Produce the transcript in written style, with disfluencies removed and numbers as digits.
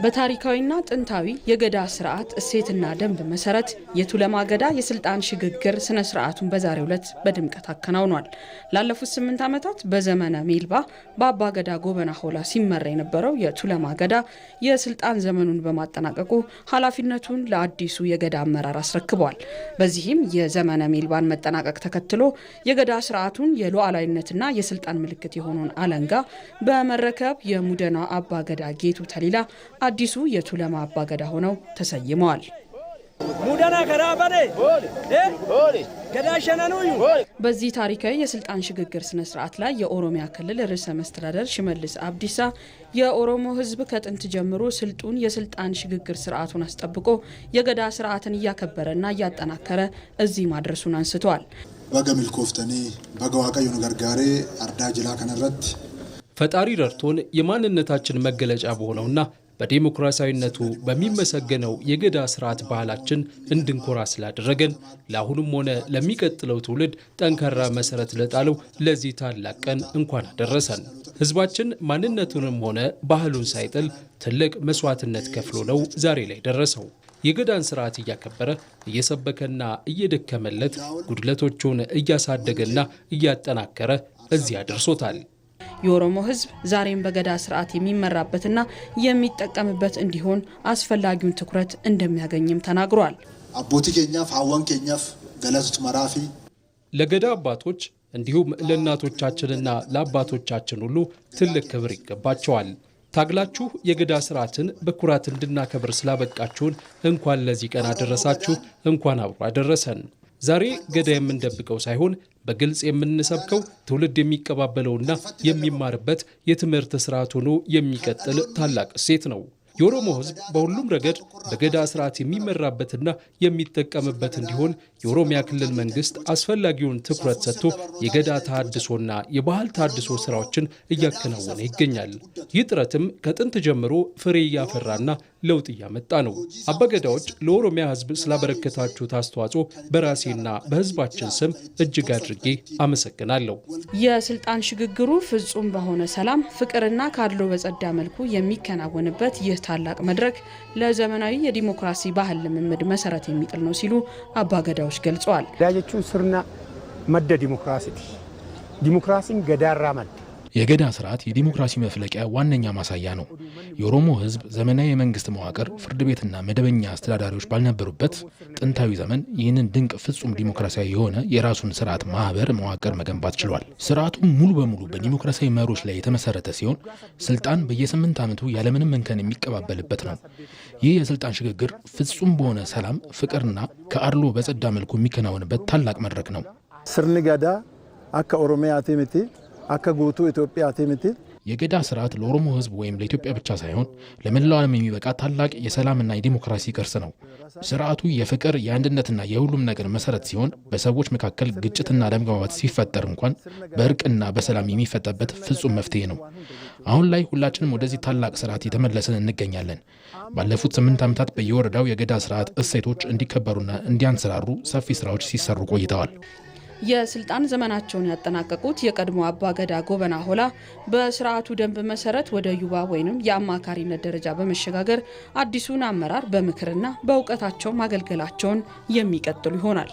በታሪካዊና ጥንታዊ የገዳ ስርዓት እሴትና ደንብ መሰረት የቱለማ ገዳ የስልጣን ሽግግር ስነ ስርዓቱን በዛሬው ዕለት በድምቀት አከናውኗል። ላለፉት 8 ዓመታት በዘመነ ሜልባ በአባ ገዳ ጎበና ሆላ ሲመራ የነበረው የቱለማ ገዳ የስልጣን ዘመኑን በማጠናቀቁ ኃላፊነቱን ለአዲሱ የገዳ አመራር አስረክቧል። በዚህም የዘመነ ሜልባን መጠናቀቅ ተከትሎ የገዳ ስርዓቱን የሉዓላዊነትና የስልጣን ምልክት የሆነውን አለንጋ በመረከብ የሙደና አባ ገዳ ጌቱ ተሊላ አዲሱ የቱለማ አባ ገዳ ሆነው ተሰይመዋል። ሙደና ከራባኔ ገዳሸናኑ በዚህ ታሪካዊ የስልጣን ሽግግር ስነ ስርዓት ላይ የኦሮሚያ ክልል ርዕሰ መስተዳድር ሽመልስ አብዲሳ የኦሮሞ ሕዝብ ከጥንት ጀምሮ ስልጡን የስልጣን ሽግግር ስርዓቱን አስጠብቆ የገዳ ስርዓትን እያከበረና እያጠናከረ እዚህ ማድረሱን አንስተዋል። በገሚል ኮፍተኒ በገዋቀዩ ነገርጋሬ አርዳጅላ ከነረት ፈጣሪ ረድቶን የማንነታችን መገለጫ በሆነውና በዲሞክራሲያዊነቱ በሚመሰገነው የገዳ ስርዓት ባህላችን እንድንኮራ ስላደረገን ለአሁኑም ሆነ ለሚቀጥለው ትውልድ ጠንካራ መሰረት ለጣለው ለዚህ ታላቅ ቀን እንኳን አደረሰን። ህዝባችን ማንነቱንም ሆነ ባህሉን ሳይጥል ትልቅ መስዋዕትነት ከፍሎ ነው ዛሬ ላይ ደረሰው። የገዳን ስርዓት እያከበረ እየሰበከና እየደከመለት ጉድለቶቹን እያሳደገና እያጠናከረ እዚህ አድርሶታል። የኦሮሞ ህዝብ ዛሬም በገዳ ስርዓት የሚመራበትና የሚጠቀምበት እንዲሆን አስፈላጊውን ትኩረት እንደሚያገኝም ተናግሯል። አቦቲ ኬኛፍ ሀዋን ኬኛፍ ገለሱት መራፊ ለገዳ አባቶች እንዲሁም ለእናቶቻችንና ለአባቶቻችን ሁሉ ትልቅ ክብር ይገባቸዋል። ታግላችሁ የገዳ ስርዓትን በኩራት እንድናከብር ስላበቃችሁን እንኳን ለዚህ ቀን አደረሳችሁ፣ እንኳን አብሮ አደረሰን። ዛሬ ገዳ የምንደብቀው ሳይሆን በግልጽ የምንሰብከው ትውልድ የሚቀባበለውና የሚማርበት የትምህርት ስርዓት ሆኖ የሚቀጥል ታላቅ እሴት ነው። የኦሮሞ ህዝብ በሁሉም ረገድ በገዳ ስርዓት የሚመራበትና የሚጠቀምበት እንዲሆን የኦሮሚያ ክልል መንግስት አስፈላጊውን ትኩረት ሰጥቶ የገዳ ተሃድሶና የባህል ተሃድሶ ስራዎችን እያከናወነ ይገኛል። ይህ ጥረትም ከጥንት ጀምሮ ፍሬ እያፈራና ለውጥ እያመጣ ነው። አባገዳዎች ለኦሮሚያ ህዝብ ስላበረከታችሁት አስተዋጽኦ በራሴና በህዝባችን ስም እጅግ አድርጌ አመሰግናለሁ። የስልጣን ሽግግሩ ፍጹም በሆነ ሰላም፣ ፍቅርና ካድሎ በጸዳ መልኩ የሚከናወንበት ይህ ታላቅ መድረክ ለዘመናዊ የዲሞክራሲ ባህል ልምምድ መሰረት የሚጥል ነው ሲሉ አባገዳዎች ገልጸዋል። ዳጀቹ ስርና መደ ዲሞክራሲን ገዳራ መድ የገዳ ስርዓት የዲሞክራሲ መፍለቂያ ዋነኛ ማሳያ ነው። የኦሮሞ ህዝብ ዘመናዊ የመንግስት መዋቅር፣ ፍርድ ቤትና መደበኛ አስተዳዳሪዎች ባልነበሩበት ጥንታዊ ዘመን ይህንን ድንቅ ፍጹም ዲሞክራሲያዊ የሆነ የራሱን ስርዓት ማህበር መዋቅር መገንባት ችሏል። ስርዓቱ ሙሉ በሙሉ በዲሞክራሲያዊ መሮች ላይ የተመሰረተ ሲሆን ስልጣን በየ8 ዓመቱ ያለምንም እንከን የሚቀባበልበት ነው። ይህ የስልጣን ሽግግር ፍጹም በሆነ ሰላም፣ ፍቅርና ከአድሎ በጸዳ መልኩ የሚከናወንበት ታላቅ መድረክ ነው። ስርኒ ገዳ አካ ኦሮሚያ አቴምቲ አካ ጉቱ ኢትዮጵያ አቴምቲ የገዳ ስርዓት ለኦሮሞ ህዝብ ወይም ለኢትዮጵያ ብቻ ሳይሆን ለመላው ዓለም የሚበቃ ታላቅ የሰላምና የዲሞክራሲ ቅርስ ነው። ስርዓቱ የፍቅር የአንድነትና የሁሉም ነገር መሰረት ሲሆን በሰዎች መካከል ግጭትና አለመግባባት ሲፈጠር እንኳን በእርቅና በሰላም የሚፈታበት ፍጹም መፍትሄ ነው። አሁን ላይ ሁላችንም ወደዚህ ታላቅ ስርዓት የተመለስን እንገኛለን። ባለፉት 8 ዓመታት በየወረዳው የገዳ ስርዓት እሴቶች እንዲከበሩና እንዲያንሰራሩ ሰፊ ስራዎች ሲሰሩ ቆይተዋል። የስልጣን ዘመናቸውን ያጠናቀቁት የቀድሞ አባ ገዳ ጎበና ሆላ በስርዓቱ ደንብ መሰረት ወደ ዩባ ወይንም የአማካሪነት ደረጃ በመሸጋገር አዲሱን አመራር በምክርና በእውቀታቸው ማገልገላቸውን የሚቀጥሉ ይሆናል።